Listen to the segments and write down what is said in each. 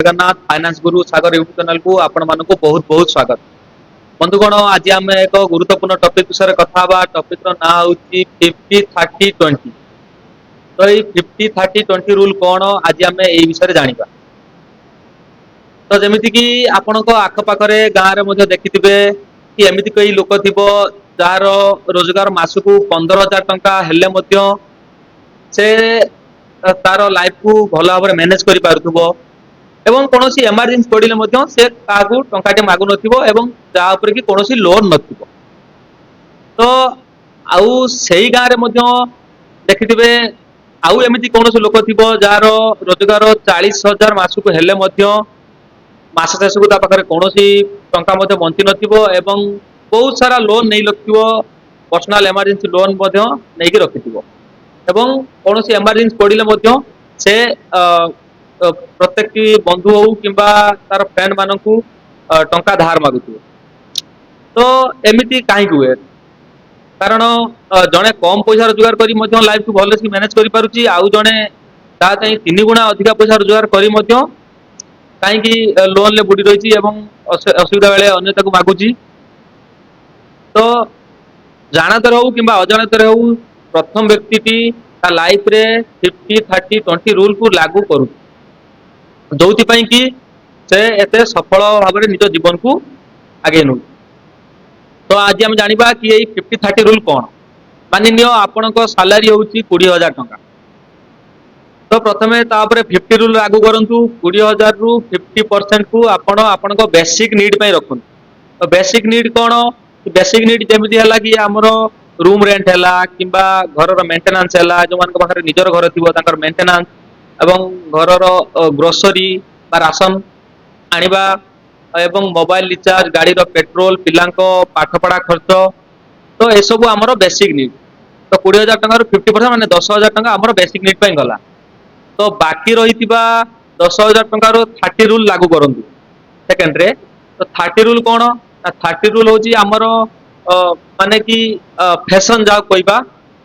Jagannath finance गुरु सागर YouTube channel को आपण मानक बहुत बहुत स्वागत। बंधुगण आज आम एक गुरुत्वपूर्ण टॉपिक विषय कथा बा। टॉपिक रो ना होची 50-30-20। तो ये 50-30-20 रूल कौन आज आम ए विषय जानिबा। तो जेमिति कि आपनको आख पाखरे गाँ रे मध्य देखिथिबे कि एमिति कोई लोक थिबो जार रोजगार मासकू 15,000 टंका हेले मध्य से तार लाइफ को भल भाव मैनेज करि पारुथबो एवं कोनोसी इमरजेंसी पड़िले मध्य से कागु टंकाटे मागु नथिबो एवं जा ऊपर कि कोनोसी लोन नथिबो। तो आउ सेही गाँ रे मध्य देखिथिबे आउ एमिति कोनोसी लोक थिबो जार रोजगार 40,000 मासकू हेले मध्य मास शेषकू ता पाखरे कोनोसी टंका मध्य बंची नथिबो एवं बहुत सारा लोन नै लखिबो। पर्सनल इमरजेंसी लोन मध्य नै कि रखिथिबो एवं कोनोसी इमरजेंसी पड़िले मध्य से प्रत्येक बंधु हो कि तार फ्रेंड मानू टंका धार मागुथिबो। तो एमिति कहीं हुए कारण जड़े कम पैसा रोजगार करी मध्य लाइफ को भल से मैनेज करि पारुची आउ जड़े ता चाहि 3 गुणा अधिक पैसा रोजगार करी मध्य कहीं लोन ले बुड़ी रही असुविधा बेले अन्य ताकू मागुची। तो जानतर हो कि अजाणतर हो प्रथम व्यक्ति ता लाइफ रे 50-30-20 रूल को लागू करू जो कि से एते सफल भाव निज जीवन को आगे नौ। तो आज हम जानिबा कि यही 50-30 रूल कौन। मानि नियो आपनको सैलरी होउची 20,000 टंका। तो प्रथमे तापरे 50 रूल लागू करंतु 20,000 रु 50% को आपण आपनको बेसिक नीड पई रखुन। तो बेसिक नीड कौन बेसिक नीड जेमिति हला कि हमरो रूम रेंट हला किबा घर रो मेंटेनेंस हला जो मान को पाखरे निजर घर थिबो ताकर मेंटेनेंस एवं घर रो ग्रोसरी बा राशन आनिबा एवं मोबाइल रिचार्ज गाड़ी रो पेट्रोल पिलांको पाठपढ़ा खर्च। तो ए सब हमरो बेसिक नीड। तो 20,000 टंका रु 50% माने 10,000 टंका हमरो बेसिक नीड पई गला। तो बाकी रहितिबा 10,000 टंका रु 30 रूल लागू करंतु सेकंड रे। तो 30 रूल कौन ना 30 रूल होची हमरो माने कि फैशन जाओ कोइबा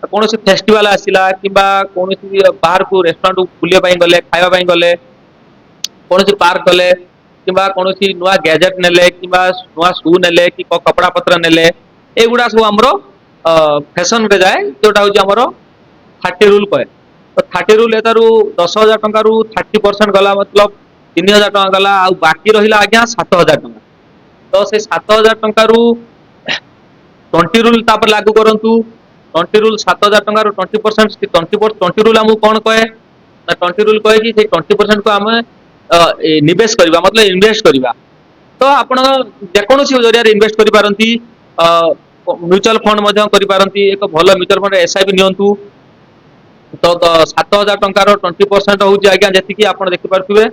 कौन सी फेस्टिवल आसिला किबा कौन सी बाहर को रेस्टोरेंट बुलिया पई गले खाଇବା पई गले कौन सी पार्क गले किबा कौन सी नुआ गैजेट नेले किबा नुआ शू नेले कि कपड़ा पत्र नेले एगुडा सब हमरो फैशन रे जाए जोटा होची हमरो 30 रूल कहे। तो 30 रूल एतारू 10,000 टंका रु 30% गला मतलब 3,000 टंका गला आ बाकी रहिला आज्ञा 7,000 टंका। तो से 7,000 टंका रु 20 रूल तापर लागू करंतु 20 रूल 7,000 टंका रु 20% 20 रूल हमू कौन कहे ना 20 रूल कहे कि से 20% को आम निवेश करबा मतलब इन्वेस्ट करबा। तो आपण जेकोसी जरिया इन्वेस्ट करि पारंती म्यूचुअल फंड मध्य करि पारंती एक भलो म्यूचुअल फंड एसआईपी नियंतु। तो 7,000 टंका रो 20% होउची आज्ञा जेति कि आपण देखि पारथिबे।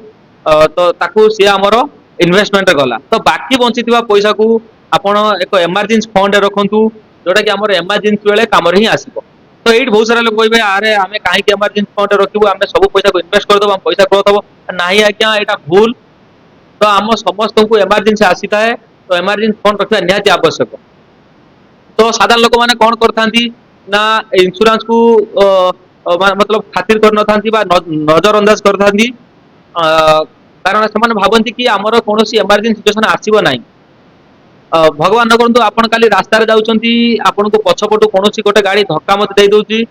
तो ताकू से हमरो इन्वेस्टमेंट गला। तो बाकी बंचितिबा पैसा को आपण एक इमरजेंसी फंड रखंतु जोटा कि हमर इमरजेंसी बेले काम रे ही आसीबो। तो एट बहुत सारा लोग कहबे अरे आमे काहे कि इमरजेंसी फंड रखिबो आमे सब पैसा को इन्वेस्ट कर दबो पैसा ग्रोथ हबो नाही आज्ञा एटा भूल। तो आम समस्त को इमरजेंसी आसीता है तो इमरजेंसी फंड रखिबा निहाती आवश्यक। तो साधारण लोक माने कोन करथांती ना इंश्योरेंस को मतलब खातिर कर नथांती बा नजर अंदाज करथांती कारण से भावती कि आमर कौन इमरजेंसी सिचुएशन आसीबो नाही। भगवान न करंतु आपण काली रास्ता रे जाउचंती आपण को पछपटु कोनोसी गोटे गाड़ी धक्का मत दे दोची।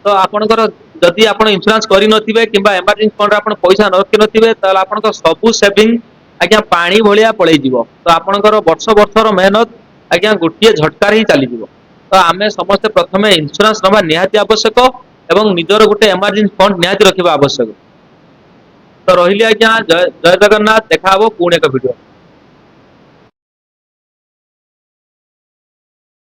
तो आपणकर जदि आपण इंश्योरेंस करि नथिबे किबा इमरजेंसी फंड रे आपण पैसा न रखि नथिबे त आपणकर सबु सेविंग आज्ञा पानी भलिया पळै जिवो। तो आपणकर वर्ष वर्षर मेहनत आज्ञा गोटिए झटकार ही चली जिवो। तो आमे समस्त प्रथमे इंश्योरेंस नबा निहाती आवश्यक एवं निजर गोटे इमरजेंसी फंड निहाती रखिबा आवश्यक। तो रहिली आज्ञा जय जगन्नाथ देखा हबो पुणे का वीडियो।